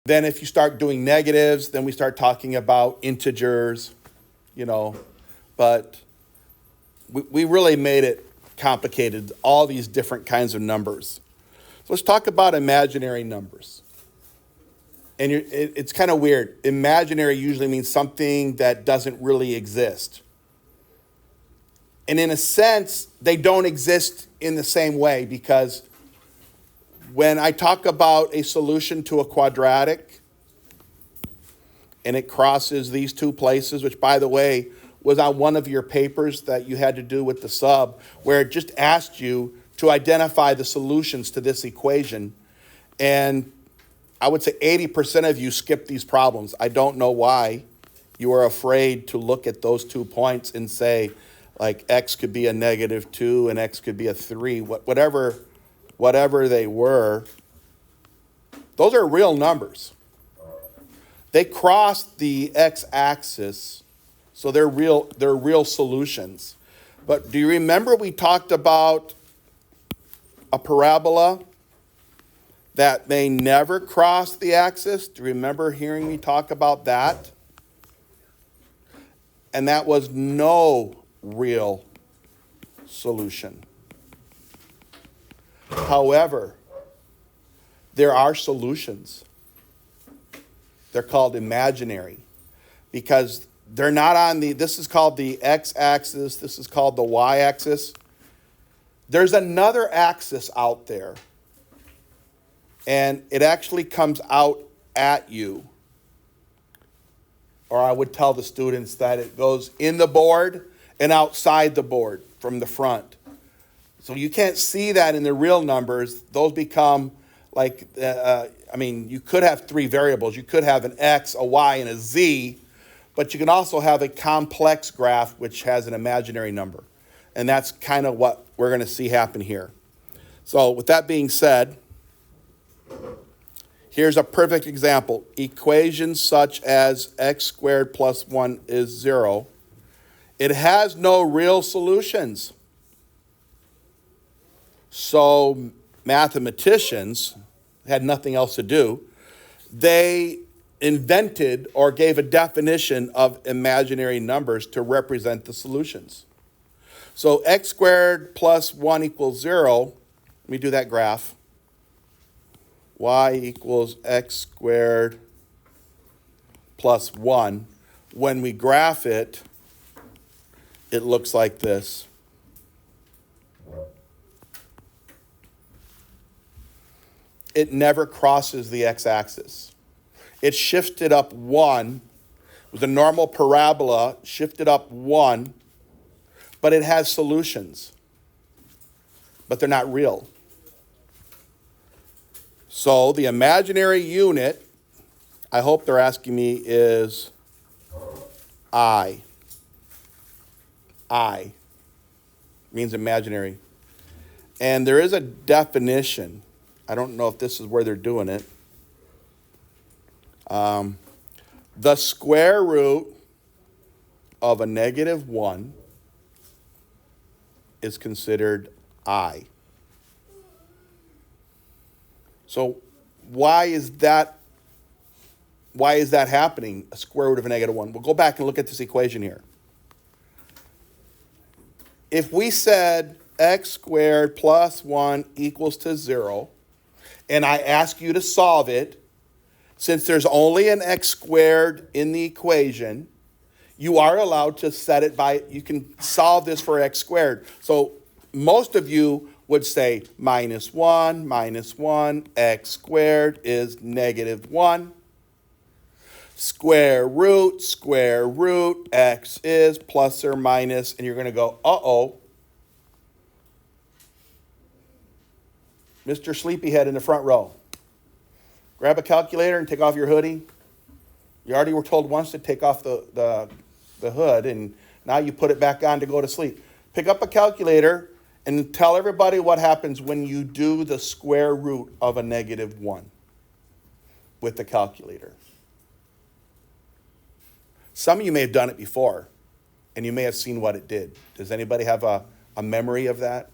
Then if you start doing negatives, then we start talking about integers, you know, but we really made it complicated, all these different kinds of numbers. So let's talk about imaginary numbers. And it's kind of weird. Imaginary usually means something that doesn't really exist. And in a sense, they don't exist in the same way, because when I talk about a solution to a quadratic and it crosses these two places, which, by the way, was on one of your papers that you had to do with the sub, where it just asked you to identify the solutions to this equation. And I would say 80% of you skipped these problems. I don't know why you are afraid to look at those 2 points and say, like, x could be a -2 and x could be a 3, whatever they were. Those are real numbers. They cross the x-axis, so they're real solutions. But do you remember we talked about a parabola that may never cross the axis? Do you remember hearing me talk about that? And that was no real solution. However, there are solutions. They're called imaginary, because they're not on this is called the x-axis, this is called the y-axis. There's another axis out there, and it actually comes out at you. Or I would tell the students that it goes in the board and outside the board from the front. So you can't see that in the real numbers. Those become like, you could have 3 variables. You could have an x, a y, and a z, but you can also have a complex graph which has an imaginary number. And that's kind of what we're going to see happen here. So with that being said, here's a perfect example. Equations such as x squared plus 1 is 0. It has no real solutions. So mathematicians had nothing else to do. They invented or gave a definition of imaginary numbers to represent the solutions. So x squared plus 1 equals 0. Let me do that graph. Y equals x squared plus 1. When we graph it, it looks like this. It never crosses the x-axis. It shifted up 1. It was a normal parabola, shifted up 1, but it has solutions. But they're not real. So the imaginary unit, I hope they're asking me, is I. I means imaginary. And there is a definition. I don't know if this is where they're doing it. The square root of a -1 is considered I. So why is that happening, a square root of a -1? We'll go back and look at this equation here. If we said x squared plus 1 equals to 0, and I ask you to solve it, since there's only an x squared in the equation, you are allowed to set it by, you can solve this for x squared. So most of you would say -1, x squared is -1. Square root, x is plus or minus, and you're going to go, uh-oh. Mr. Sleepyhead in the front row. Grab a calculator and take off your hoodie. You already were told once to take off the hood, and now you put it back on to go to sleep. Pick up a calculator and tell everybody what happens when you do the square root of a -1 with the calculator. Some of you may have done it before, and you may have seen what it did. Does anybody have a memory of that?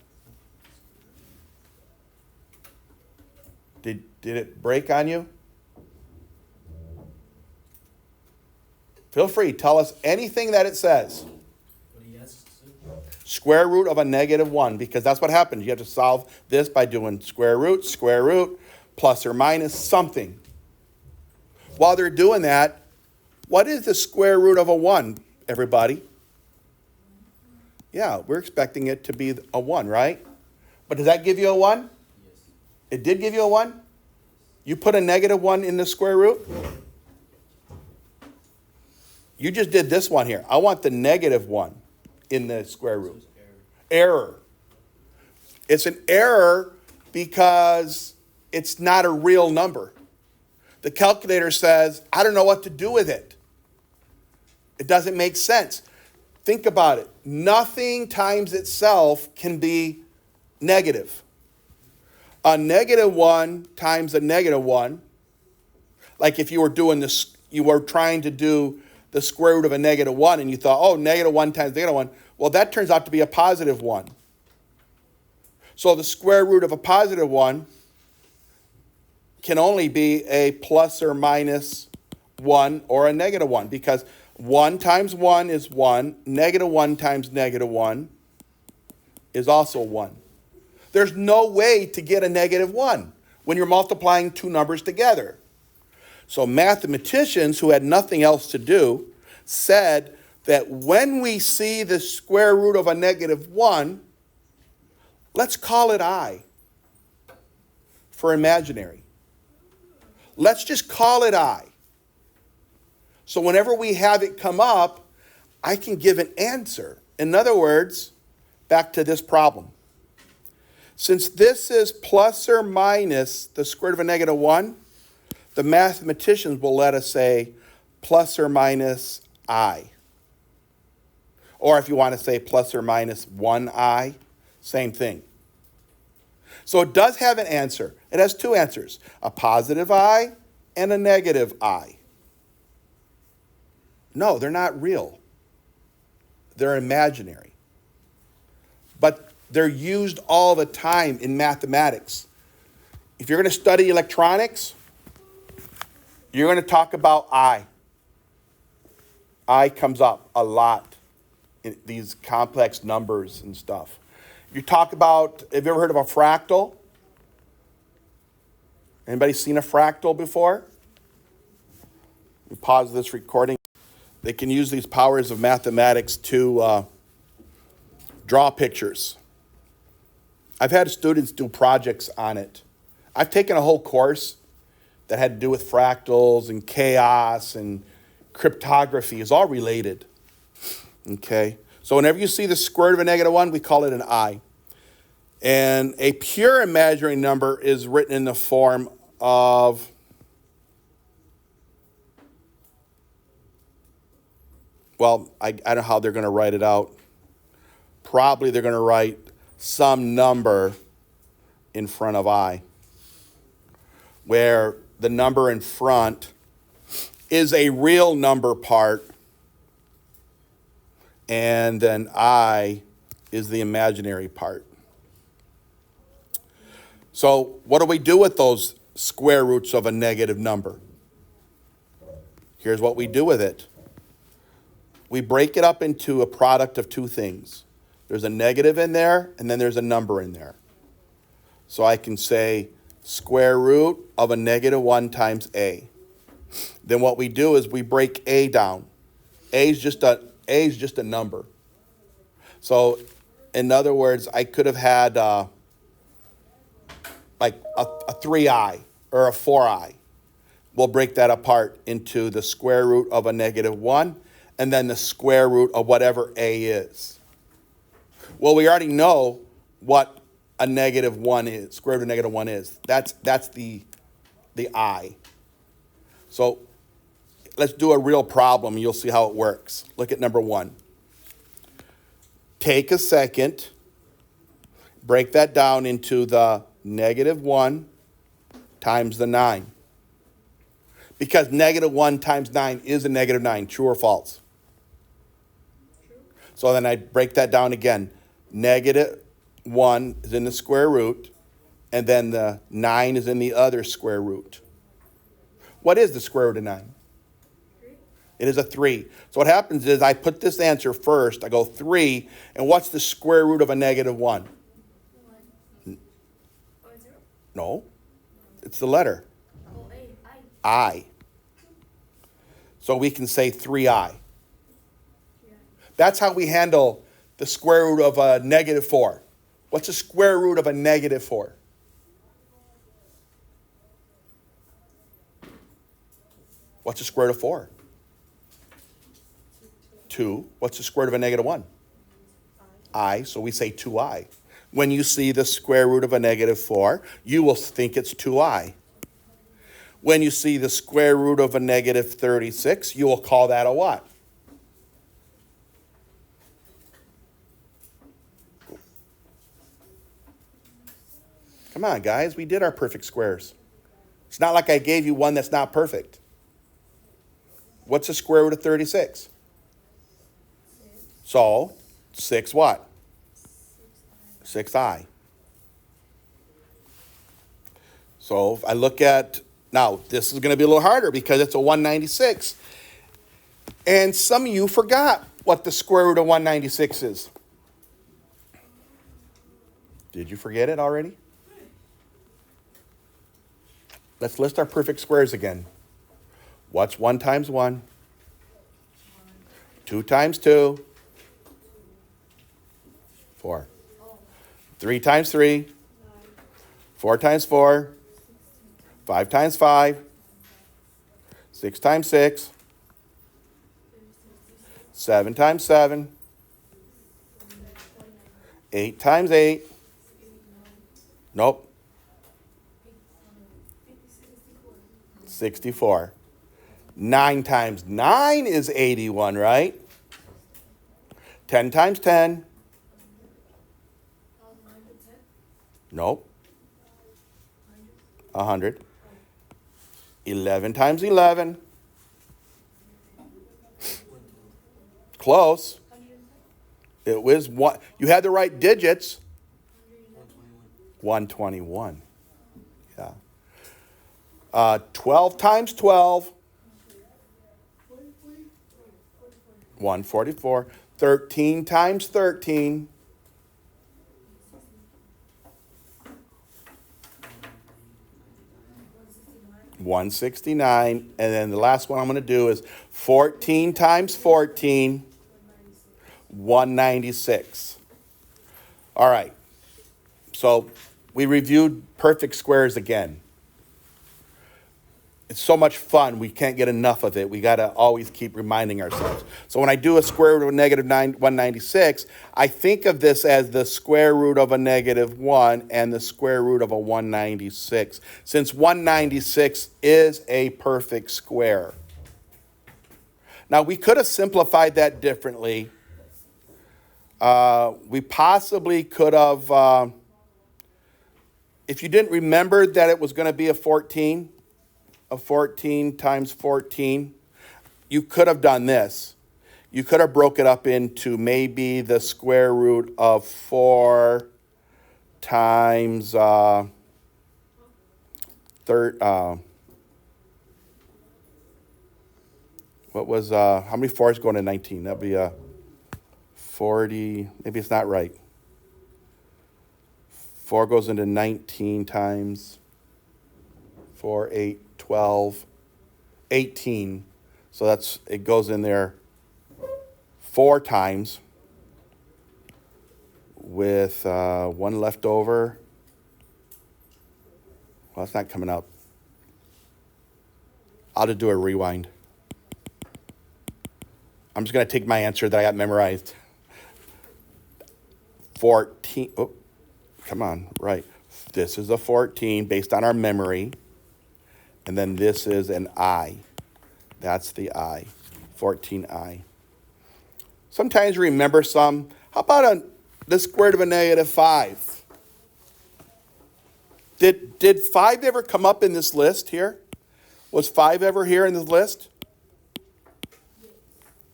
Did it break on you? Feel free. Tell us anything that it says. What he asks. Square root of a negative 1, because that's what happens. You have to solve this by doing square root, plus or minus something. While they're doing that, what is the square root of a 1, everybody? Yeah, we're expecting it to be a 1, right? But does that give you a 1? Yes. It did give you a 1? You put a negative 1 in the square root? You just did this one here. I want the negative 1 in the square root. Error. It's an error because it's not a real number. The calculator says, I don't know what to do with it. It doesn't make sense. Think about it. Nothing times itself can be negative. A negative 1 times a negative 1, like if you were doing this, you were trying to do the square root of a negative 1 and you thought, oh, negative 1 times negative 1. Well, that turns out to be a positive 1. So the square root of a positive 1 can only be a plus or minus 1 or a negative 1, because 1 times 1 is 1. Negative 1 times negative 1 is also 1. There's no way to get a negative 1 when you're multiplying two numbers together. So mathematicians who had nothing else to do said that when we see the square root of a negative 1, let's call it I for imaginary. Let's just call it I. So whenever we have it come up, I can give an answer. In other words, back to this problem. Since this is plus or minus the square root of a negative 1, the mathematicians will let us say plus or minus I. Or if you want to say plus or minus 1I, same thing. So it does have an answer. It has two answers, a positive I and a negative I. No, they're not real. They're imaginary. But they're used all the time in mathematics. If you're going to study electronics, you're going to talk about I. I comes up a lot in these complex numbers and stuff. You talk about, have you ever heard of a fractal? Anybody seen a fractal before? We pause this recording. They can use these powers of mathematics to draw pictures. I've had students do projects on it. I've taken a whole course that had to do with fractals and chaos and cryptography. It's all related. Okay? So whenever you see the square root of a negative 1, we call it an I. And a pure imaginary number is written in the form of I don't know how they're going to write it out. Probably they're going to write some number in front of I, where the number in front is a real number part, and then I is the imaginary part. So what do we do with those square roots of a negative number? Here's what we do with it. We break it up into a product of two things. There's a negative in there, and then there's a number in there. So I can say square root of a negative 1 times a. Then what we do is we break a down. A is just a number. So in other words, I could have had like a 3i or a 4i. We'll break that apart into the square root of a negative 1 and then the square root of whatever a is. Well, we already know what a negative 1 is, square root of negative 1 is. That's the I. So let's do a real problem. You'll see how it works. Look at number 1. Take a second, break that down into the negative 1 times the 9. Because negative 1 times 9 is a negative 9, true or false? True. So then I break that down again. Negative 1 is in the square root, and then the 9 is in the other square root. What is the square root of 9? 3. It is a 3. So what happens is I put this answer first. I go 3. And what's the square root of a negative 1? 1 or 0? No. It's the letter. Oh, I. So we can say 3i. Yeah. That's how we handle the square root of a negative 4. What's the square root of a negative 4? What's the square root of 4? 2. What's the square root of a negative 1? I. So we say 2i. When you see the square root of a negative 4, you will think it's 2i. When you see the square root of a negative 36, you will call that a what? Come on, guys. We did our perfect squares. It's not like I gave you one that's not perfect. What's the square root of 36? So, 6 what? 6i. So if I look at, now this is going to be a little harder because it's a 196. And some of you forgot what the square root of 196 is. Did you forget it already? Let's list our perfect squares again. What's 1 times 1? 2 times 2? 4. 3 times 3? 4 times 4? 5 times 5? 6 times 6? 7 times 7? 8 times 8? Nope. 64. 9 times 9 is 81, right? 10 times 10? Nope. 100. 11 times 11? Close. It was one. You had the right digits. 121. Yeah. 12 times 12? 144. 13 times 13? 169. And then the last one I'm going to do is 14 times 14? 196. All right. So we reviewed perfect squares again. It's so much fun. We can't get enough of it. We got to always keep reminding ourselves. So when I do a square root of negative 196, I think of this as the square root of a negative 1 and the square root of a 196, since 196 is a perfect square. Now, we could have simplified that differently. We possibly could have, if you didn't remember that it was going to be a 14 times 14, you could have done this. You could have broke it up into maybe the square root of 4 times what was, how many 4s going to 19? That'd be 40, maybe it's not right. 4 goes into 19 times 4, 8, 12, 18. So that's, it goes in there 4 times with 1 left over. Well, it's not coming up. I'll just do a rewind. I'm just going to take my answer that I got memorized. 14. Oh, come on. Right. This is a 14 based on our memory. And then this is an I. That's the I. 14I. Sometimes remember some. How about the square root of a negative 5? Did 5 ever come up in this list here? Was 5 ever here in this list?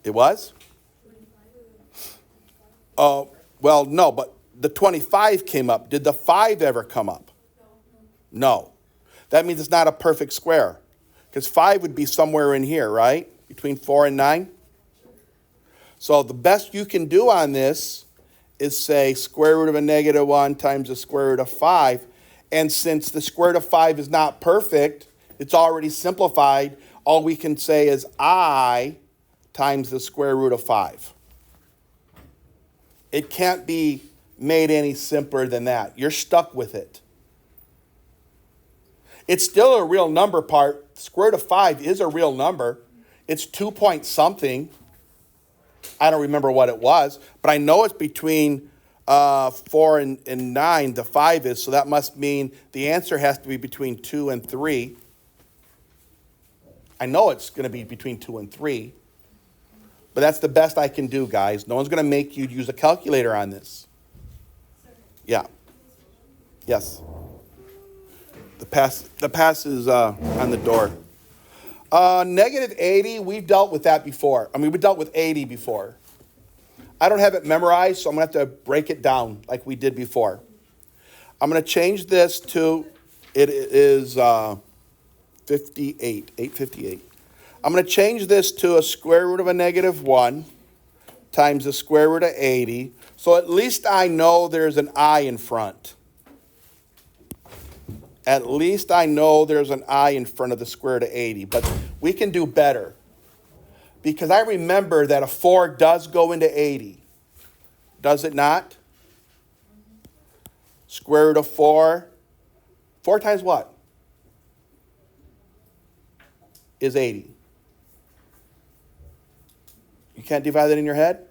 It was? Oh, well, no, but the 25 came up. Did the 5 ever come up? No. That means it's not a perfect square, because 5 would be somewhere in here, right? Between 4 and 9? So the best you can do on this is say square root of a negative 1 times the square root of 5. And since the square root of 5 is not perfect, it's already simplified, all we can say is I times the square root of 5. It can't be made any simpler than that. You're stuck with it. It's still a real number part. Square root of 5 is a real number. It's 2 point something. I don't remember what it was, but I know it's between 4 and 9, the 5 is, so that must mean the answer has to be between 2 and 3. I know it's going to be between 2 and 3, but that's the best I can do, guys. No one's going to make you use a calculator on this. Yeah. Yes. The pass is on the door. Negative 80, we've dealt with that before. I mean, we dealt with 80 before. I don't have it memorized, so I'm going to have to break it down like we did before. I'm going to change this to, it is 858. I'm going to change this to a square root of a negative 1 times the square root of 80. So at least I know there's an I in front. At least I know there's an I in front of the square root of 80. But we can do better. Because I remember that a 4 does go into 80. Does it not? Square root of 4. 4 times what? Is 80. You can't divide that in your head?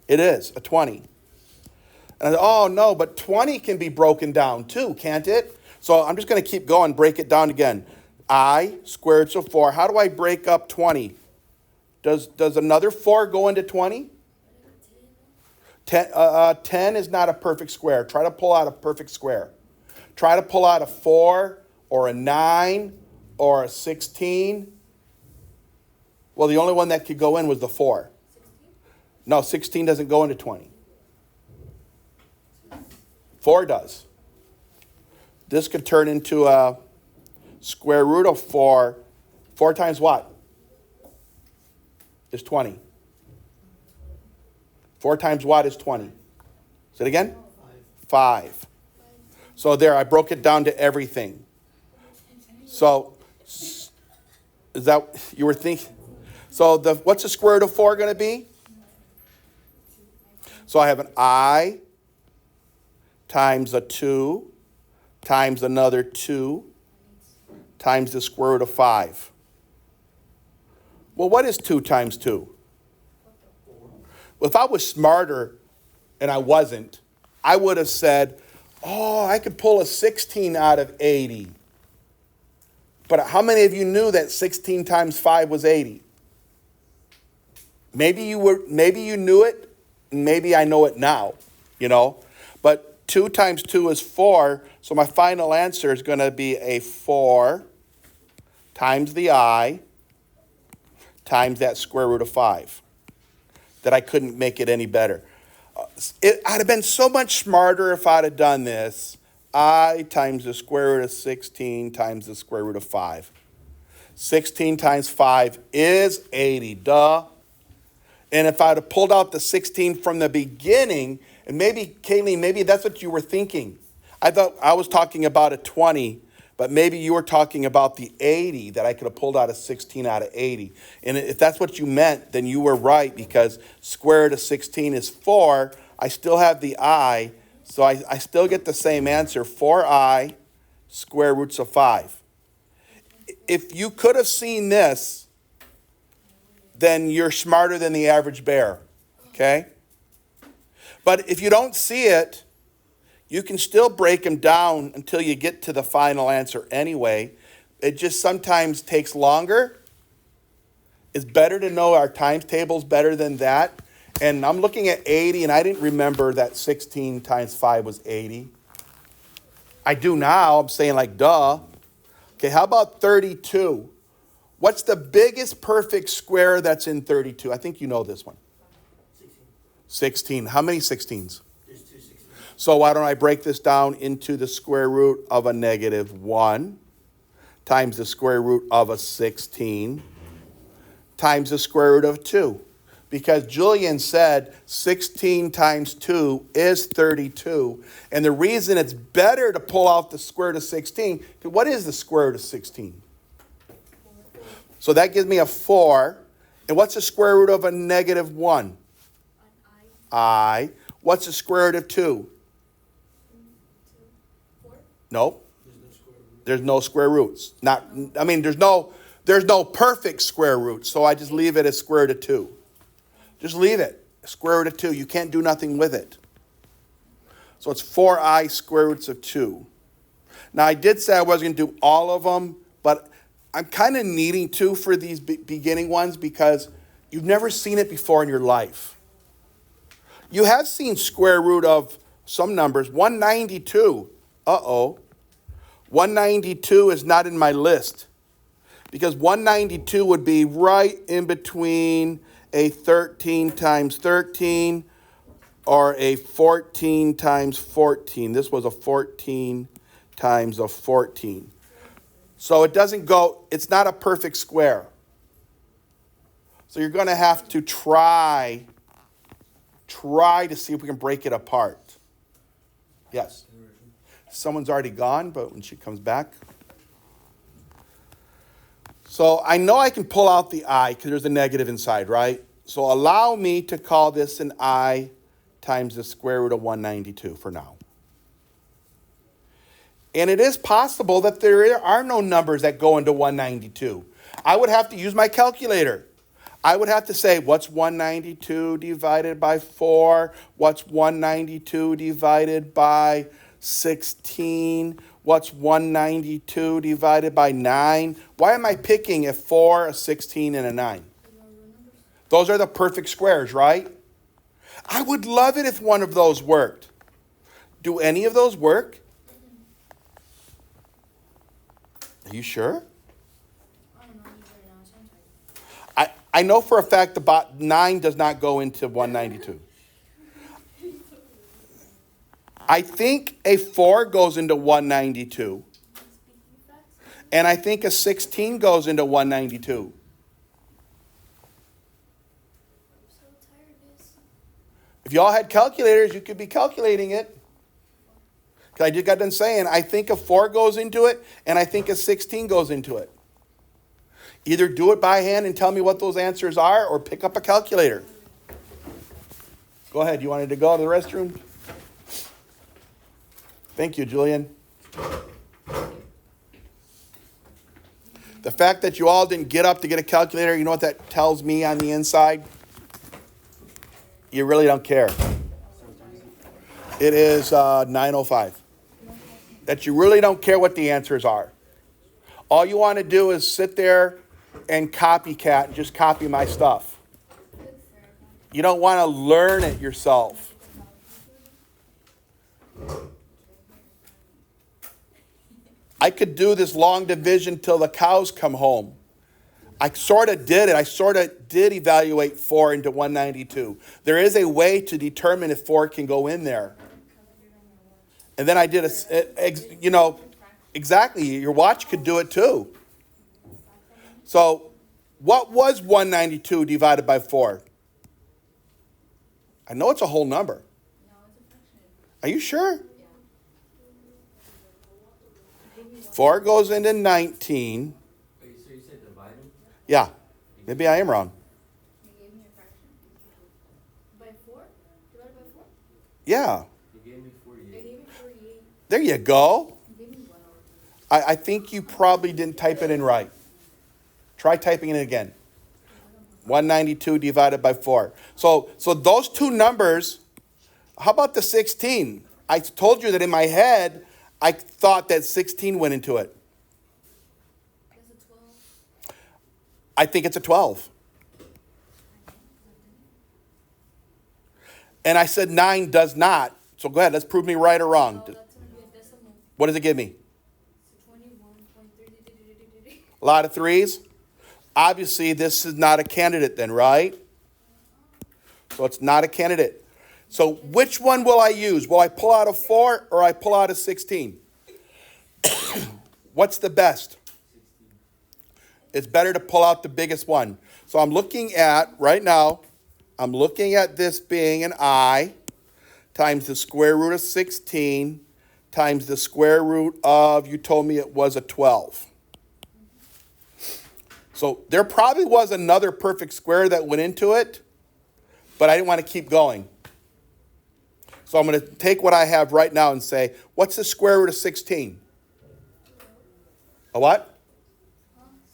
It is, a 20. And oh no, but 20 can be broken down too, can't it? So I'm just going to keep going, break it down again. I, square root of 4. How do I break up 20? Does another 4 go into 20? 10 is not a perfect square. Try to pull out a perfect square. Try to pull out a 4 or a 9 or a 16. Well, the only one that could go in was the 4. 16? No, 16 doesn't go into 20. 4 does. This could turn into a square root of 4. 4 times what? Is 20. 4 times what is 20? Say it again? 5. So there, I broke it down to everything. So, is that, you were thinking? So what's the square root of 4 going to be? So I have an I times a 2 times another 2 times the square root of 5. Well, what is 2 times 2? Well, if I was smarter, and I wasn't, I would have said, oh, I could pull a 16 out of 80. But how many of you knew that 16 times 5 was 80? Maybe you knew it, and maybe I know it now, you know. But 2 times 2 is 4, so my final answer is going to be a 4 times the I times that square root of 5. That I couldn't make it any better. I'd have been so much smarter if I'd have done this. I times the square root of 16 times the square root of 5. 16 times 5 is 80, duh. And if I'd have pulled out the 16 from the beginning, and maybe, Kayleen, maybe that's what you were thinking. I thought I was talking about a 20, but maybe you were talking about the 80, that I could have pulled out a 16 out of 80. And if that's what you meant, then you were right, because square root of 16 is 4. I still have the I, so I still get the same answer, 4I square roots of 5. If you could have seen this, then you're smarter than the average bear, okay? But if you don't see it, you can still break them down until you get to the final answer anyway. It just sometimes takes longer. It's better to know our times tables better than that. And I'm looking at 80, and I didn't remember that 16 times 5 was 80. I do now. I'm saying like, duh. Okay, how about 32? What's the biggest perfect square that's in 32? I think you know this one. 16. How many 16s? There's 2 16s. So why don't I break this down into the square root of a negative 1 times the square root of a 16 times the square root of 2. Because Julian said 16 times 2 is 32. And the reason it's better to pull out the square root of 16, what is the square root of 16? So that gives me a 4. And what's the square root of a negative 1? I. What's the square root of 2? 4. Nope. There's no square roots. There's no perfect square root, so I just leave it as square root of 2. Just leave it, square root of 2. You can't do nothing with it. So it's 4i square roots of 2. Now, I did say I wasn't going to do all of them, but I'm kind of needing to for these beginning ones because you've never seen it before in your life. You have seen square root of some numbers. 192. 192 is not in my list because 192 would be right in between a 13 times 13 or a 14 times 14. This was a 14 times a 14. So it doesn't go, it's not a perfect square. So you're going to have to try to see if we can break it apart. Yes. Someone's already gone, but when she comes back. So I know I can pull out the I because there's a negative inside, right? So allow me to call this an I times the square root of 192 for now. And it is possible that there are no numbers that go into 192. I would have to use my calculator. I would have to say, what's 192 divided by 4? What's 192 divided by 16? What's 192 divided by 9? Why am I picking a 4, a 16, and a 9? Those are the perfect squares, right? I would love it if one of those worked. Do any of those work? Are you sure? I know for a fact the 9 does not go into 192. I think a 4 goes into 192. And I think a 16 goes into 192. If y'all had calculators, you could be calculating it. Because I just got done saying, I think a 4 goes into it, and I think a 16 goes into it. Either do it by hand and tell me what those answers are, or pick up a calculator. Go ahead. You wanted to go to the restroom? Thank you, Julian. The fact that you all didn't get up to get a calculator, you know what that tells me on the inside? You really don't care. It is 9:05. That you really don't care what the answers are. All you want to do is sit there and copycat, just copy my stuff. You don't want to learn it yourself. I could do this long division till the cows come home. I sort of did it. I sort of did evaluate 4 into 192. There is a way to determine if 4 can go in there. And then I did exactly, your watch could do it too. So what was 192 divided by 4? I know it's a whole number. Are you sure? 4 goes into 19. So you said divide them? Yeah, maybe I am wrong. You gave me a fraction. By 4? Divided by 4? Yeah, You gave me 48. I gave you 48. there you go. You gave me 1 over. I think you probably didn't type it in right. Try typing it again. 192 divided by 4. So those two numbers, how about the 16? I told you that in my head, I thought that 16 went into it. That's a 12. I think it's a 12. And I said 9 does not. So go ahead, let's prove me right or wrong. Oh, that's going to be a decimal. What does it give me? So 21.3. A lot of 3s? Obviously, this is not a candidate then, right? So it's not a candidate. So which one will I use? Will I pull out a 4 or I pull out a 16? What's the best? It's better to pull out the biggest one. So I'm looking at, right now, I'm looking at this being an I times the square root of 16 times the square root of, you told me it was a 12. So there probably was another perfect square that went into it, but I didn't want to keep going. So I'm going to take what I have right now and say, what's the square root of 16? A what?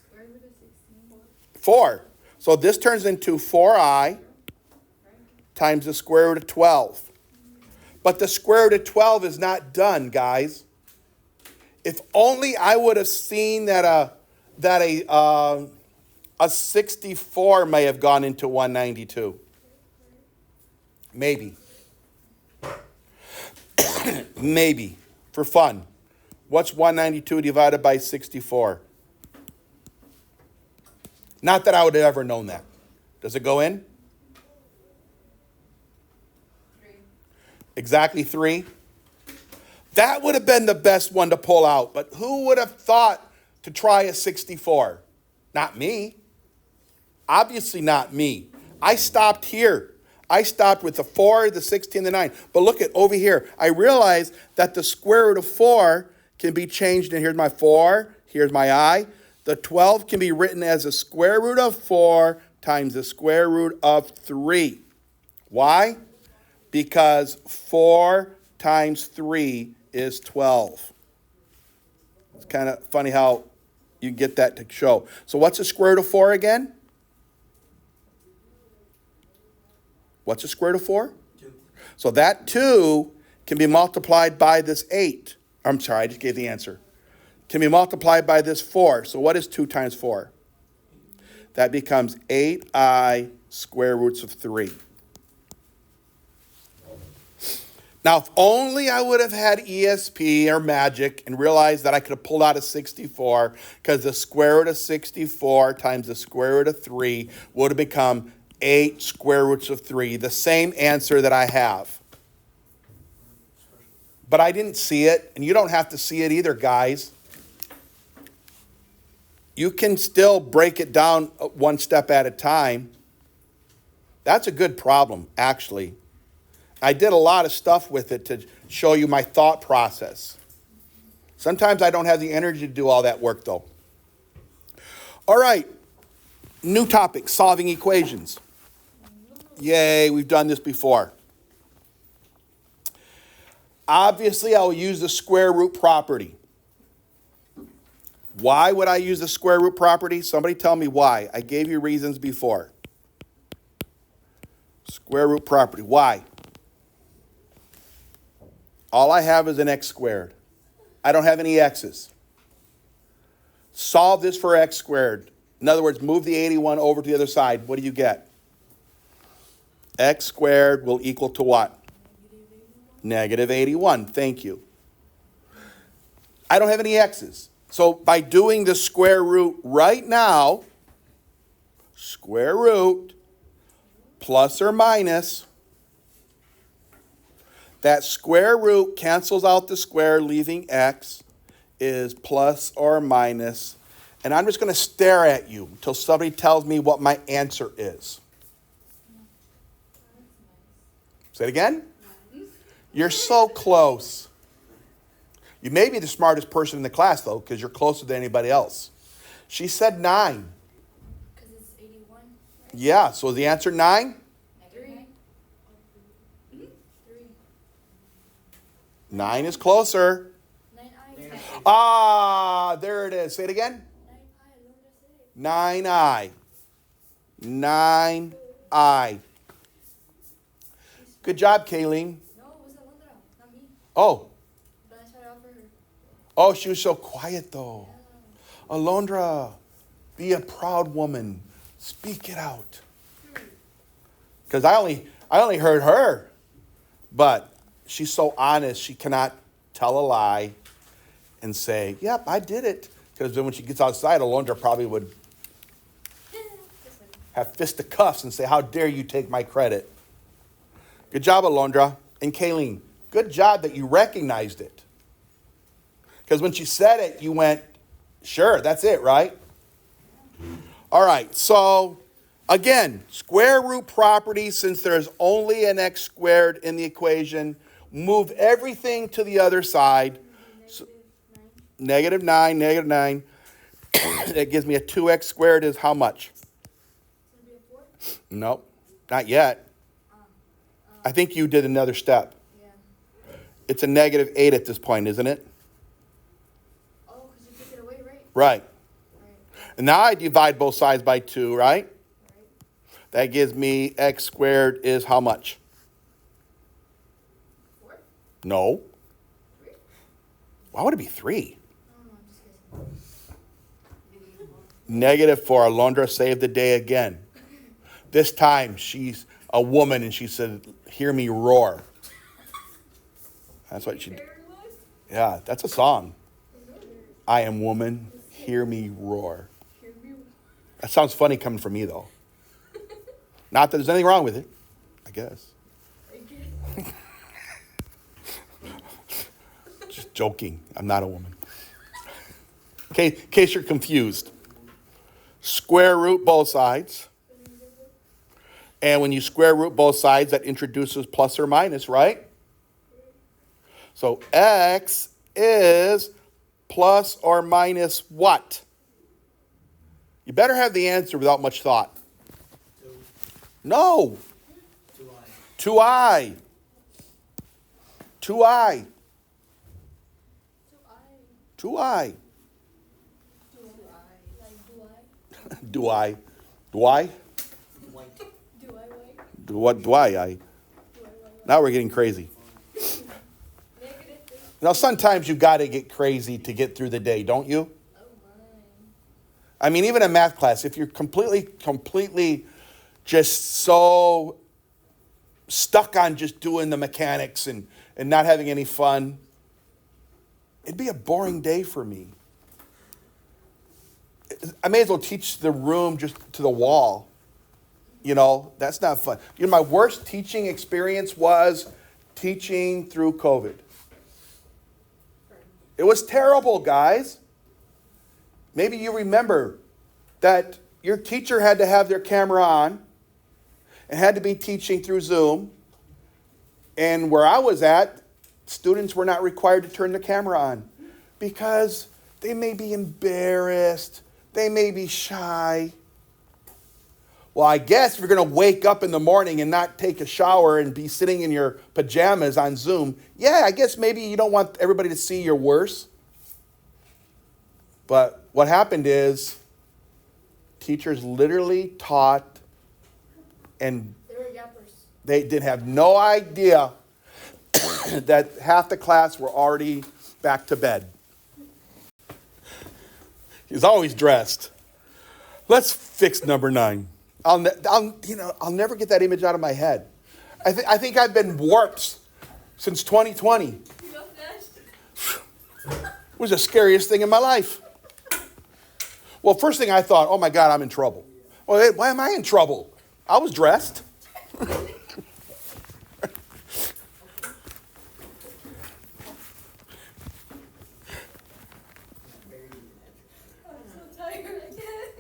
Square root of 16. 4. So this turns into 4i times the square root of 12. But the square root of 12 is not done, guys. If only I would have seen that a 64 may have gone into 192. Maybe. Maybe. For fun. What's 192 divided by 64? Not that I would have ever known that. Does it go in? 3. Exactly 3. That would have been the best one to pull out. But who would have thought to try a 64? Not me. Obviously not me. I stopped here. I stopped with the 4, the 16, the 9. But look at over here. I realized that the square root of 4 can be changed. And here's my 4. Here's my I. The 12 can be written as the square root of 4 times the square root of 3. Why? Because 4 times 3 is 12. It's kind of funny how you get that to show. So what's the square root of 4 again? What's the square root of 4? 2. So that 2 can be multiplied by this 8. I'm sorry, I just gave the answer. Can be multiplied by this 4. So what is 2 times 4? That becomes 8i square roots of 3. Now, if only I would have had ESP or magic and realized that I could have pulled out a 64, because the square root of 64 times the square root of 3 would have become 8 square roots of 3, the same answer that I have. But I didn't see it, and you don't have to see it either, guys. You can still break it down one step at a time. That's a good problem, actually. I did a lot of stuff with it to show you my thought process. Sometimes I don't have the energy to do all that work, though. All right, new topic, solving equations. Yay, we've done this before. Obviously, I will use the square root property. Why would I use the square root property? Somebody tell me why. I gave you reasons before. Square root property. Why? All I have is an x squared. I don't have any x's. Solve this for x squared. In other words, move the 81 over to the other side. What do you get? X squared will equal to what? Negative 81. Thank you. I don't have any x's. So by doing the square root right now, square root plus or minus, that square root cancels out the square, leaving x is plus or minus. And I'm just going to stare at you until somebody tells me what my answer is. Say it again. You're so close. You may be the smartest person in the class, though, because you're closer than anybody else. She said 9. Because it's 81. Right? Yeah, so the answer 9? 3. 3. 9 is closer. 9i. Ah, there it is. Say it again. 9i. 9i. 9i. Good job, Kayleen. No, it was Alondra, not me. Oh. But I started off for her. Oh, she was so quiet, though. Alondra, be a proud woman. Speak it out. Because I only heard her. But she's so honest, she cannot tell a lie and say, yep, I did it. Because then when she gets outside, Alondra probably would have fisticuffs and say, how dare you take my credit. Good job, Alondra. And Kayleen, good job that you recognized it. Because when she said it, you went, sure, that's it, right? All right, so again, square root property, since there's only an x squared in the equation, move everything to the other side. So, Negative 9. negative 9. That gives me a 2x squared is how much? It's gonna be a 4. Nope, not yet. I think you did another step. Yeah. It's a negative 8 at this point, isn't it? Oh, because you took it away, right? Right. Right. And now I divide both sides by 2, right? Right. That gives me x squared is how much? 4. No. 3. Why would it be 3? Oh, I'm just kidding. Negative 4. Alondra saved the day again. This time she's a woman and she said, hear me roar. That's what she did. Yeah, that's a song. I am woman, hear me roar. That sounds funny coming from me though. Not that there's anything wrong with it, I guess. Just joking. I'm not a woman. Okay, in case you're confused. Square root both sides. And when you square root both sides, that introduces plus or minus, right? So x is plus or minus what? You better have the answer without much thought. 2. No. 2i. 2i. 2i. 2i. Do I? Do I? White. Do what? Do I? Now we're getting crazy. Now sometimes you got to get crazy to get through the day, don't you? I mean, even in math class, if you're completely just so stuck on just doing the mechanics and not having any fun, it'd be a boring day for me. I may as well teach the room just to the wall. You know, that's not fun. You know, my worst teaching experience was teaching through COVID. It was terrible, guys. Maybe you remember that your teacher had to have their camera on and had to be teaching through Zoom. And where I was at, students were not required to turn the camera on because they may be embarrassed. They may be shy. Well, I guess if you're going to wake up in the morning and not take a shower and be sitting in your pajamas on Zoom, yeah, I guess maybe you don't want everybody to see your worst. But what happened is teachers literally taught and They were yappers. they did have no idea that half the class were already back to bed. He's always dressed. Let's fix number 9. I'll never get that image out of my head. I think I've been warped since 2020. You know that? It was the scariest thing in my life. Well, first thing I thought, oh my God, I'm in trouble. Well, hey, why am I in trouble? I was dressed. I'm so tired. I can't.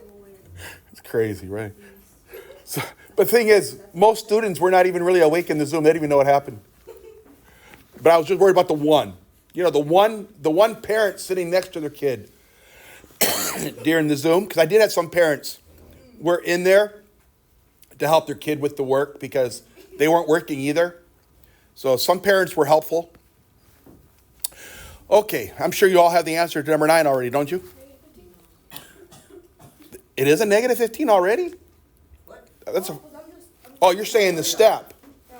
It's crazy, right? So, but the thing is, most students were not even really awake in the Zoom. They didn't even know what happened. But I was just worried about the one. You know, the one parent sitting next to their kid during the Zoom. Because I did have some parents were in there to help their kid with the work because they weren't working either. So some parents were helpful. Okay, I'm sure you all have the answer to number 9 already, don't you? It is a negative 15 already? What? That's a, oh, you're saying the step.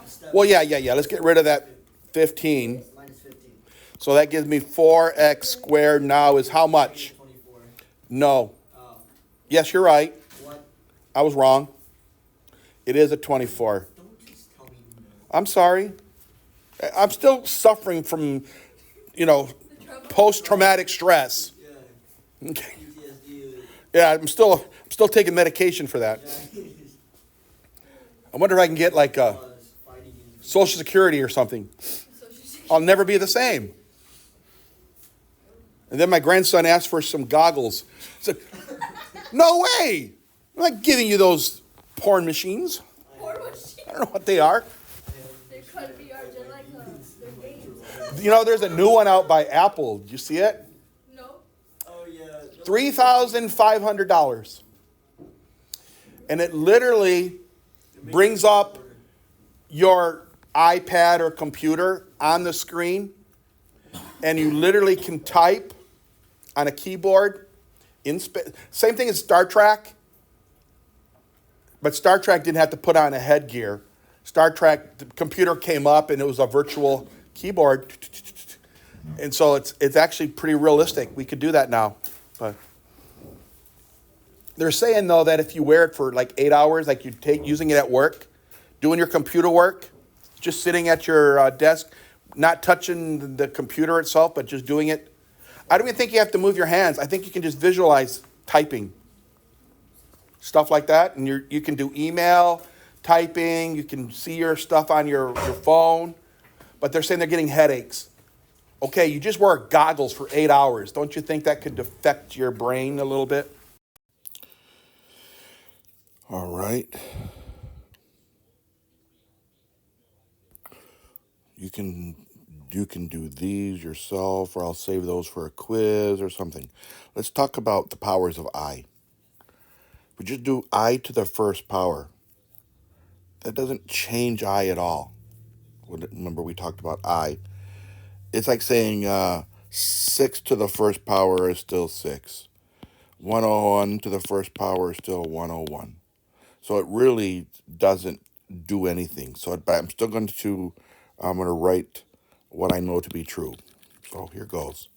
Step. Well, yeah. Let's get rid of that 15. Minus 15. So that gives me 4x squared now is how much? 24. No. Oh. Yes, you're right. What? I was wrong. It is a 24. Don't just tell me no. I'm sorry. I'm still suffering from, post-traumatic stress. Yeah. Okay. PTSD. Yeah, I'm still taking medication for that. I wonder if I can get like a Social Security or something. I'll never be the same. And then my grandson asked for some goggles. I said, no way. I'm not giving you those porn machines. Or was she? I don't know what they are. They could be our just like the games. You know, there's a new one out by Apple. Did you see it? No. Oh yeah. $3,500. And it literally brings up your iPad or computer on the screen, and you literally can type on a keyboard. Same thing as Star Trek, but Star Trek didn't have to put on a headgear. Star Trek, the computer came up and it was a virtual keyboard, and so it's actually pretty realistic. We could do that now, but they're saying though that if you wear it for like 8 hours, like you take using it at work, doing your computer work, just sitting at your desk, not touching the computer itself, but just doing it. I don't even think you have to move your hands. I think you can just visualize typing. Stuff like that. And you can do email, typing, you can see your stuff on your phone. But they're saying they're getting headaches. Okay, you just wear goggles for 8 hours. Don't you think that could affect your brain a little bit? All right. You can do these yourself, or I'll save those for a quiz or something. Let's talk about the powers of I. We just do I to the first power. That doesn't change I at all. Remember we talked about I. It's like saying 6 to the first power is still 6. 101 to the first power is still 101. So it really doesn't do anything. So but I'm still going to write what I know to be true. So here goes.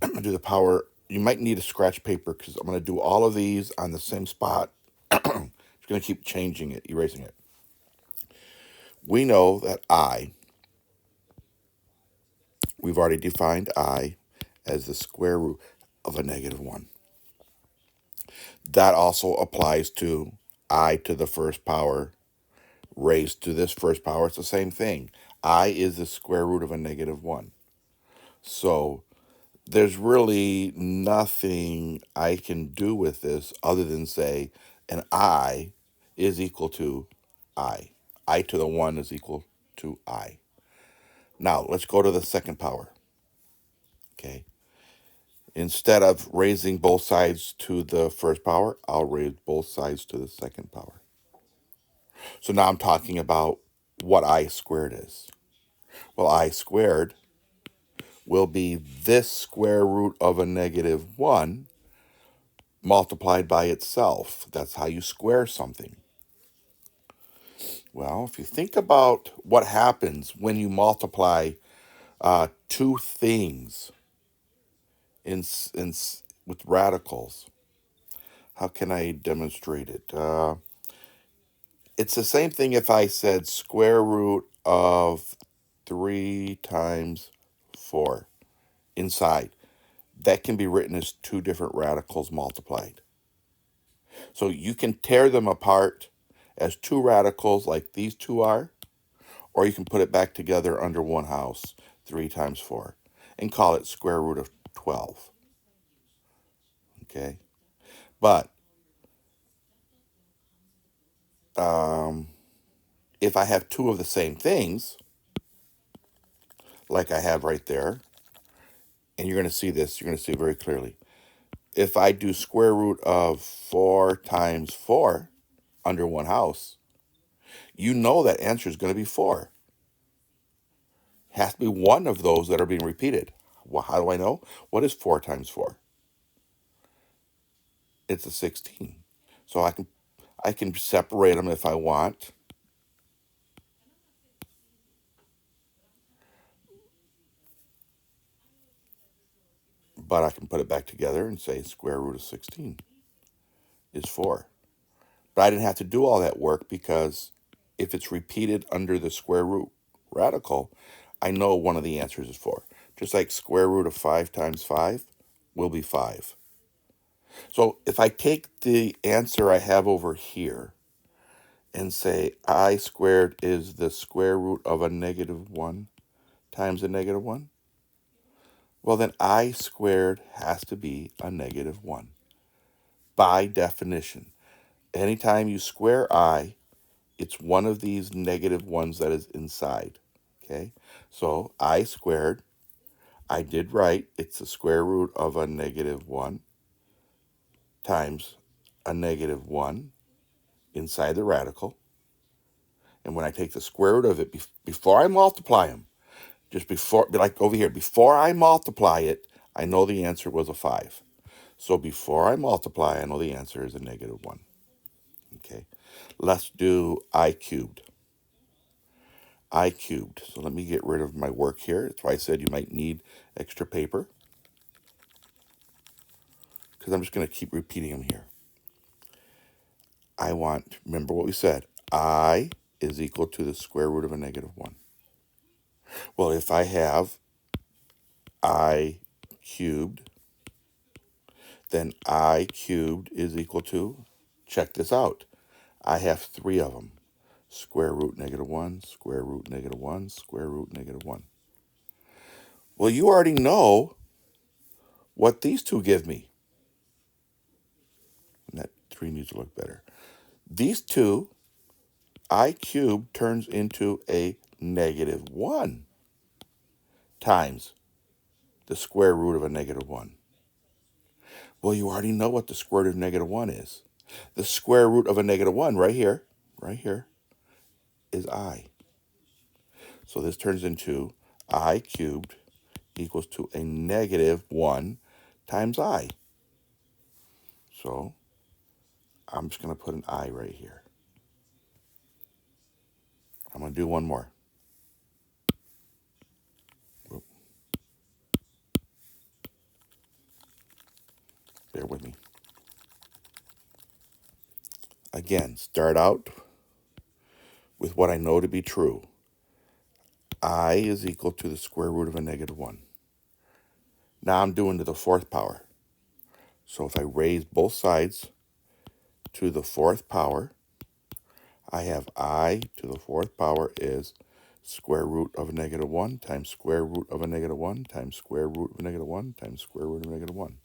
I'm going to do the power. You might need a scratch paper because I'm going to do all of these on the same spot. Just going to keep changing it, erasing it. We know that we've already defined I as the square root of a -1. That also applies to I to the first power raised to this first power. It's the same thing. I is the square root of a -1. So there's really nothing I can do with this other than say an I is equal to I. I to the 1 is equal to I. Now let's go to the second power. Okay. Instead of raising both sides to the first power, I'll raise both sides to the second power. So now I'm talking about what I squared is. Well, I squared will be this square root of a -1 multiplied by itself. That's how you square something. Well, if you think about what happens when you multiply two things with radicals, how can I demonstrate it? It's the same thing if I said square root of 3 times 4 inside. That can be written as two different radicals multiplied. So you can tear them apart as two radicals like these two are, or you can put it back together under one house, 3 times 4, and call it square root of 12. Okay? But if I have two of the same things, like I have right there, and you're going to see this, you're going to see it very clearly. If I do square root of 4 times 4 under one house, you know that answer is going to be 4. Has to be one of those that are being repeated. Well, how do I know? What is 4 times 4? It's a 16. So I can separate them if I want. But I can put it back together and say square root of 16 is 4. But I didn't have to do all that work because if it's repeated under the square root radical, I know one of the answers is 4. Just like square root of 5 times 5 will be 5. So if I take the answer I have over here and say I squared is the square root of a -1 times a -1, well then I squared has to be a -1. by definition. Anytime you square I, it's one of these negative ones that is inside. Okay? So I squared, I did right. It's the square root of a negative 1 times a negative 1 inside the radical. And when I take the square root of it, before I multiply them, just before, like over here, before I multiply it, I know the answer was a 5. So before I multiply, I know the answer is a negative 1. Okay, let's do I cubed. I cubed. So let me get rid of my work here. That's why I said you might need extra paper, because I'm just going to keep repeating them here. I want, remember what we said, I is equal to the square root of a negative 1. Well, if I have I cubed, then I cubed is equal to, check this out, I have 3 of them. Square root negative 1, square root negative 1, square root negative 1. Well, you already know what these two give me. And that 3 needs to look better. These two, I cubed turns into a negative 1 times the square root of a negative 1. Well, you already know what the square root of negative 1 is. The square root of a negative 1 right here, is I. So this turns into I cubed equals to a negative 1 times I. So I'm just going to put an I right here. I'm going to do one more. Whoop. Bear with me. Again, start out with what I know to be true. I is equal to the square root of a negative 1. Now I'm doing to the 4th power. So if I raise both sides to the 4th power, I have I to the 4th power is square root of a negative 1 times square root of a negative 1 times square root of a negative 1 times square root of a negative 1.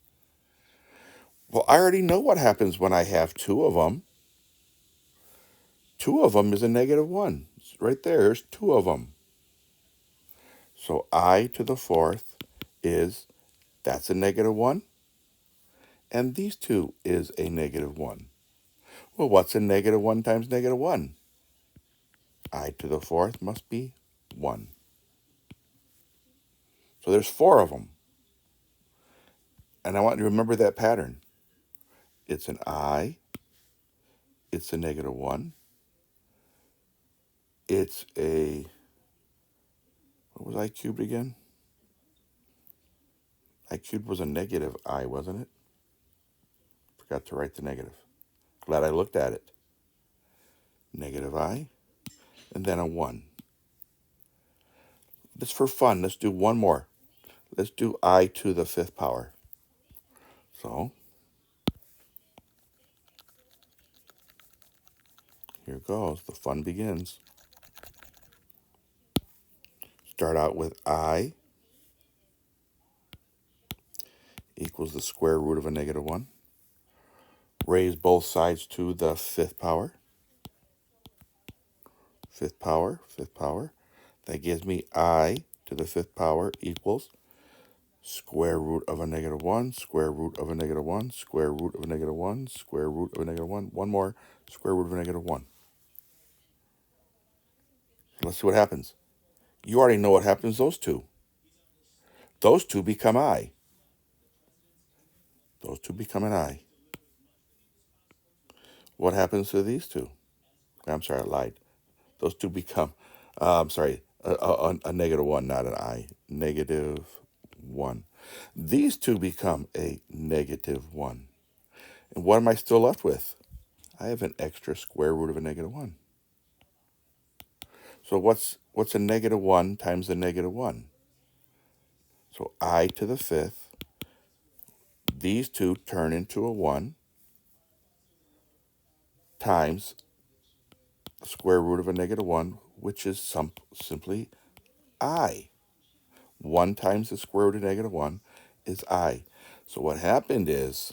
Well, I already know what happens when I have 2 of them. 2 of them is a negative 1. It's right there's 2 of them. So I to the 4th is, that's a negative 1. And these two is a negative 1. Well, what's a negative 1 times negative 1? I to the 4th must be 1. So there's 4 of them. And I want you to remember that pattern. It's an I. It's a negative 1. It's a, what was I cubed again? I cubed was a negative I, wasn't it? Forgot to write the negative. Glad I looked at it. Negative I, and then a 1. Just for fun, let's do one more. Let's do I to the 5th power. So, here goes. The fun begins. Start out with I equals the square root of a negative 1. Raise both sides to the 5th power. 5th power, 5th power. That gives me I to the 5th power equals square root of a negative 1, square root of a negative 1, square root of a negative 1, square root of a negative 1. One more, square root of a negative 1. Let's see what happens. You already know what happens to those two. Those two become I. Those two become an I. What happens to these two? I'm sorry, I lied. Those two become, a negative 1, not an I. Negative 1. These two become a negative 1. And what am I still left with? I have an extra square root of a negative 1. So what's a negative 1 times a negative 1? So I to the 5th. These two turn into a 1 times the square root of a negative 1, which is simply I. 1 times the square root of negative 1 is I. So what happened is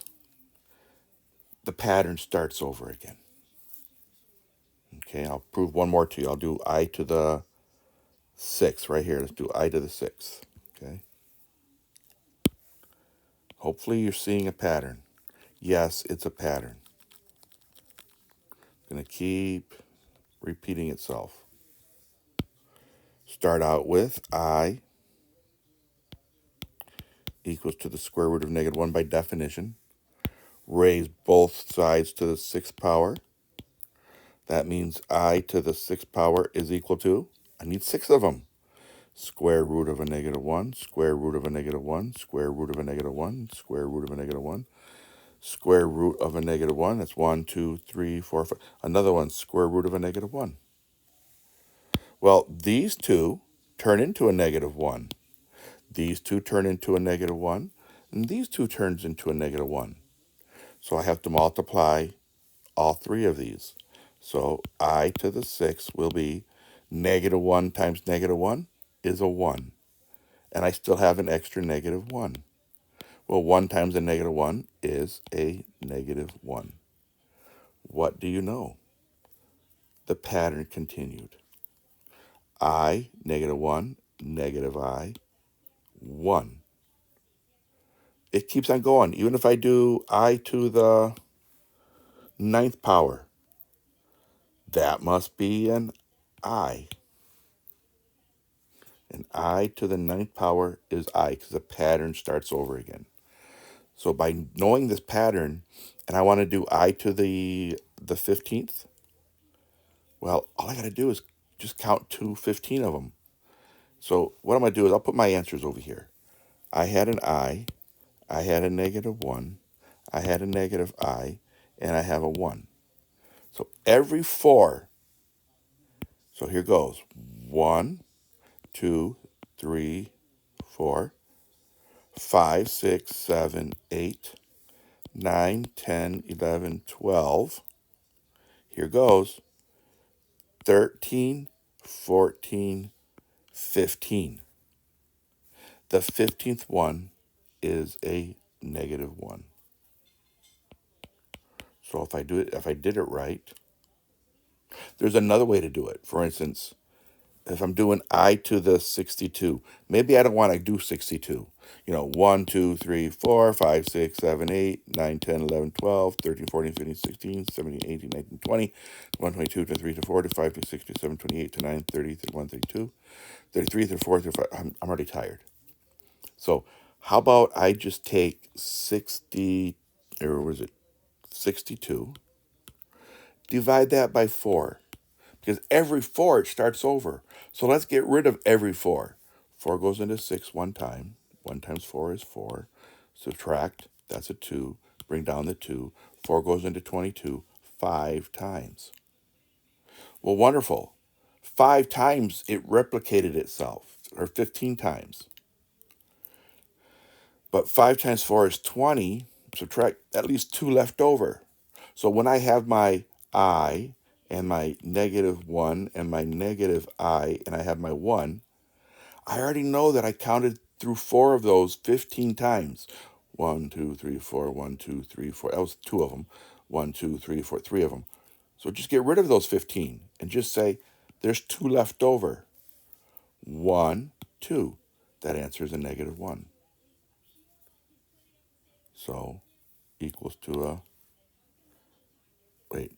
the pattern starts over again. Okay, I'll prove one more to you. I'll do I to the 6 right here. Let's do I to the 6. Okay. Hopefully you're seeing a pattern. Yes, it's a pattern. Going to keep repeating itself. Start out with I equals to the square root of -1 by definition. Raise both sides to the 6th power. That means I to the 6th power is equal to, I need 6 of them. Square root of a -1, square root of a -1, square root of a -1, square root of a -1, square root of a -1. That's 1, 2, 3, 4, 5. Another one, square root of a -1. Well, these two turn into a -1. These two turn into a -1. And these two turns into a -1. So I have to multiply all 3 of these. So I to the 6 will be -1 times -1 is a 1. And I still have an extra -1. Well, 1 times a -1 is a -1. What do you know? The pattern continued. I, -1, I, 1. It keeps on going. Even if I do I to the 9th power, that must be an I. And I to the 9th power is I, because the pattern starts over again. So by knowing this pattern, and I want to do I to the 15th, well, all I got to do is just count to 15 of them. So what I'm going to do is I'll put my answers over here. I had an I had a -1, I had a -I, and I have a 1. So every 4, so here goes. 1, 2, 3, 4, 5, 6, 7, 8, 9, 10, 11, 12. Here goes. 13, 14, 15. The 15th one is a -1. So if I did it right, there's another way to do it. For instance, if I'm doing I to the 62, maybe I don't want to do 62. 1, 2, 3, 4, 5, 6, 7, 8, 9, 10, 11, 12, 13, 14, 15, 16, 17, 18, 19, 20, 21, 22, 23, 24, 25, 26, 27, 28, 29, 30, 31, 32, 33, 34, 35. I'm already tired. So how about I just take 60, or was it 62, divide that by 4, because every 4 it starts over. So let's get rid of every 4. 4 goes into 6 one time. 1 times 4 is 4. Subtract, that's a 2. Bring down the 2. 4 goes into 22 5 times. Well, wonderful. 5 times it replicated itself, or 15 times. But 5 times 4 is 20. Subtract at least 2 left over. So when I have my I and my -1 and my -I and I have my 1, I already know that I counted through 4 of those 15 times. 1, 2, 3, 4, 1, 2, 3, 4. That was 2 of them. 1, 2, 3, 4, 3 of them. So just get rid of those 15 and just say there's 2 left over. 1, 2. That answer is a -1. So equals to a, wait,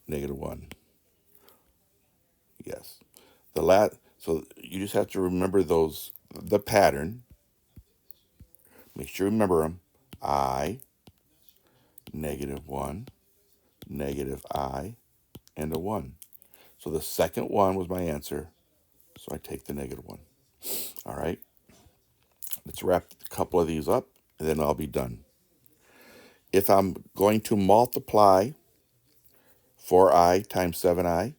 -1. Yes. So you just have to remember the pattern. Make sure you remember them. I, -1, I, and a 1. So the second one was my answer. So I take the -1. All right. Let's wrap a couple of these up, and then I'll be done. If I'm going to multiply 4i times 7i,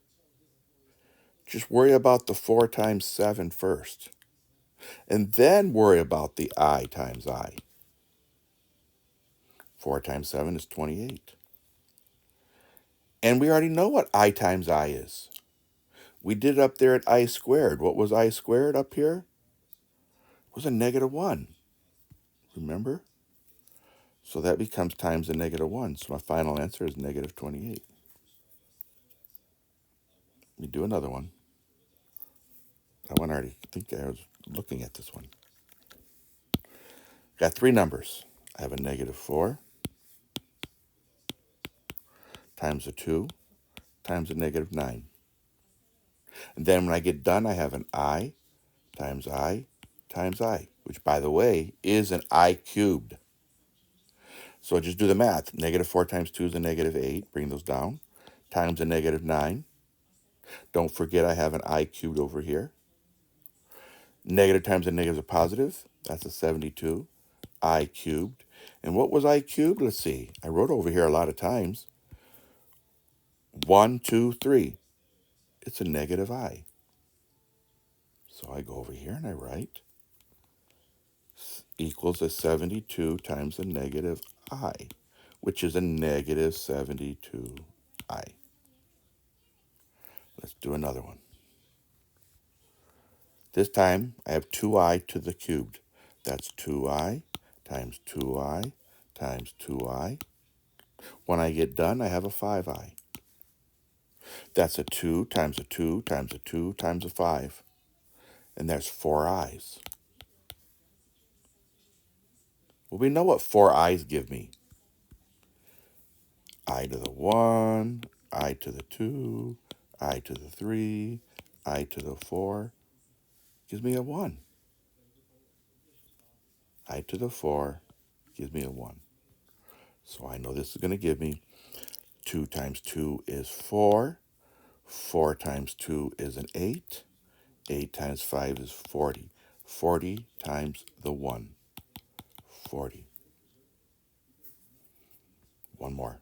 just worry about the 4 times 7 first. And then worry about the I times I. 4 times 7 is 28. And we already know what I times I is. We did it up there at I squared. What was I squared up here? It was a -1. Remember? So that becomes times the negative 1. So my final answer is negative 28. Let me do another one. That one already, I think I was looking at this one. Got three numbers. I have a negative 4 times a 2 times a negative 9. And then when I get done, I have an I times I times I, which, by the way, is an I cubed. So just do the math. Negative 4 times 2 is a negative 8. Bring those down. Times a negative 9. Don't forget I have an I cubed over here. Negative times a negative is a positive. That's a 72. I cubed. And what was I cubed? Let's see. I wrote over here a lot of times. 1, 2, 3. It's a negative I. So I go over here and I write equals a 72 times a negative I, which is a negative 72I. Let's do another one. This time I have 2I to the cubed. That's 2I times 2I times 2I. When I get done, I have a 5I. That's a 2 times a 2 times a 2 times a 5. And there's 4 I's. Well, we know what 4 I's give me. I to the 1, I to the 2, I to the 3, I to the 4. Gives me a 1. I to the 4 gives me a 1. So I know this is going to give me 2 times 2 is 4. 4 times 2 is an 8. 8 times 5 is 40. 40 times the 1. 40. One more.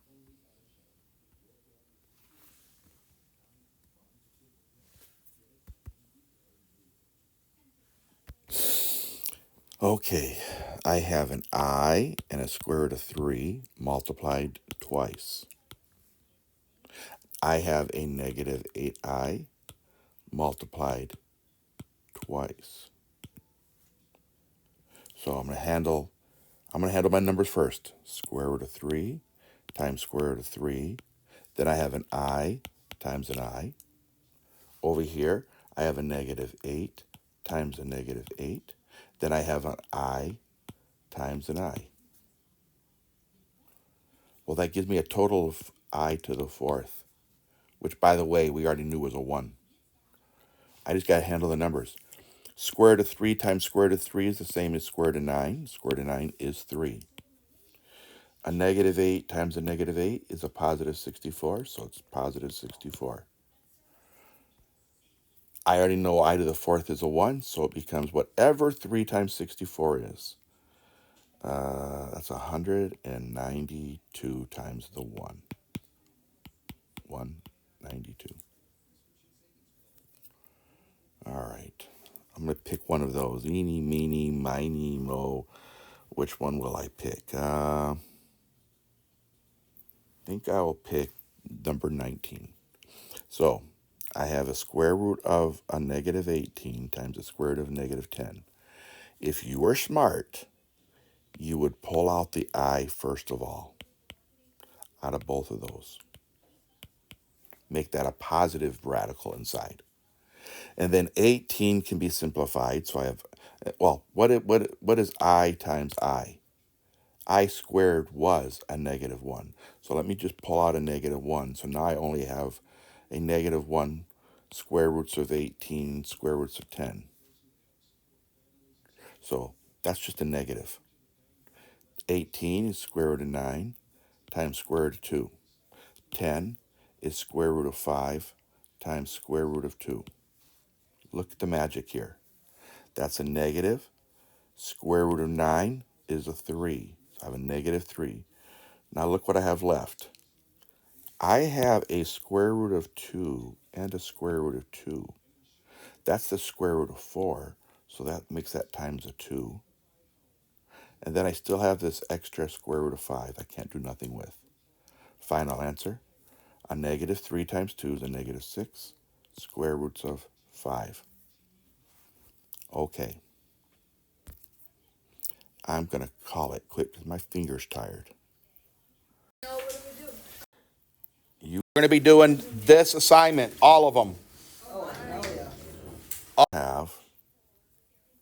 Okay, I have an I and a square root of 3 multiplied twice. I have a negative 8I multiplied twice. So I'm going to handle my numbers first. Square root of 3 times square root of 3. Then I have an I times an I. Over here, I have a negative 8 times a negative 8. Then I have an I times an I. Well, that gives me a total of I to the 4th, which, by the way, we already knew was a 1. I just got to handle the numbers. Square root of 3 times square root of 3 is the same as square root of 9. Square root of 9 is 3. A negative 8 times a negative 8 is a positive 64, so it's positive 64. I already know I to the 4th is a 1, so it becomes whatever 3 times 64 is. That's 192 times the 1. 192. All right. I'm going to pick one of those. Eeny, meeny, miny, mo. Which one will I pick? I think I will pick number 19. So I have a square root of a negative 18 times the square root of negative 10. If you were smart, you would pull out the I first of all, out of both of those. Make that a positive radical inside. And then 18 can be simplified. So I have, well, what is I times I? I squared was a negative 1. So let me just pull out a negative 1. So now I only have a negative 1 square roots of 18, square roots of 10. So that's just a negative. 18 is square root of 9 times square root of 2. 10 is square root of 5 times square root of 2. Look at the magic here. That's a negative. Square root of 9 is a 3. So I have a negative 3. Now look what I have left. I have a square root of 2 and a square root of 2. That's the square root of 4. So that makes that times a 2. And then I still have this extra square root of 5 I can't do nothing with. Final answer. A negative 3 times 2 is a negative 6. Square roots of 5. Okay. I'm going to call it quit because my finger's tired. No, what do we do? You're going to be doing this assignment, all of them. Have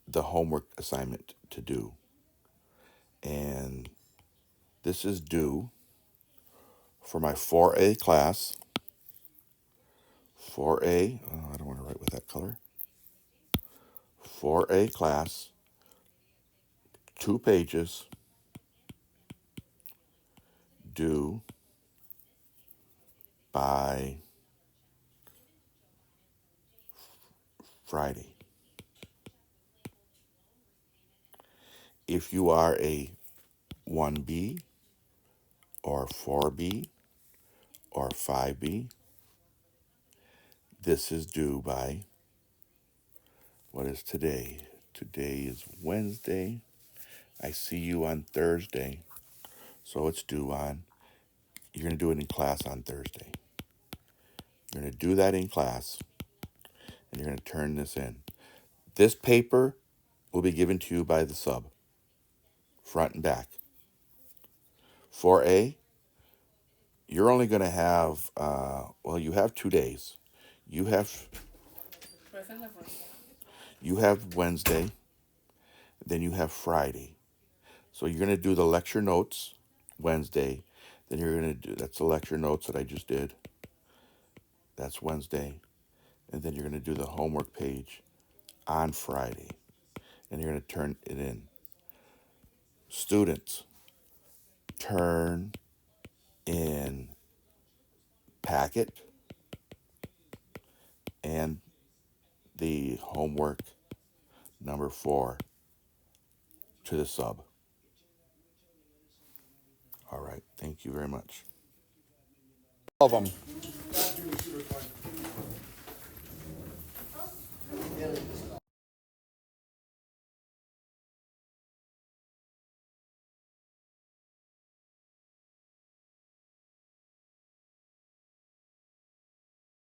the homework assignment to do. And this is due for my 4A class. 4A, oh, I don't want to write with that color. 4A class, 2 pages, due by Friday. If you are a 1B or 4B or 5B, this is due by, what is today? Today is Wednesday. I see you on Thursday. So it's due on, you're going to do it in class on Thursday. You're going to do that in class, and you're going to turn this in. This paper will be given to you by the sub, front and back. 4A, you're only going to have, you have 2 days. You have Wednesday, then you have Friday. So you're going to do the lecture notes Wednesday, then you're going to do, that's the lecture notes that I just did. That's Wednesday. And then you're going to do the homework page on Friday. And you're going to turn it in. Students, turn in packet and the homework number 4 to the sub. All right. Thank you very much. All of them.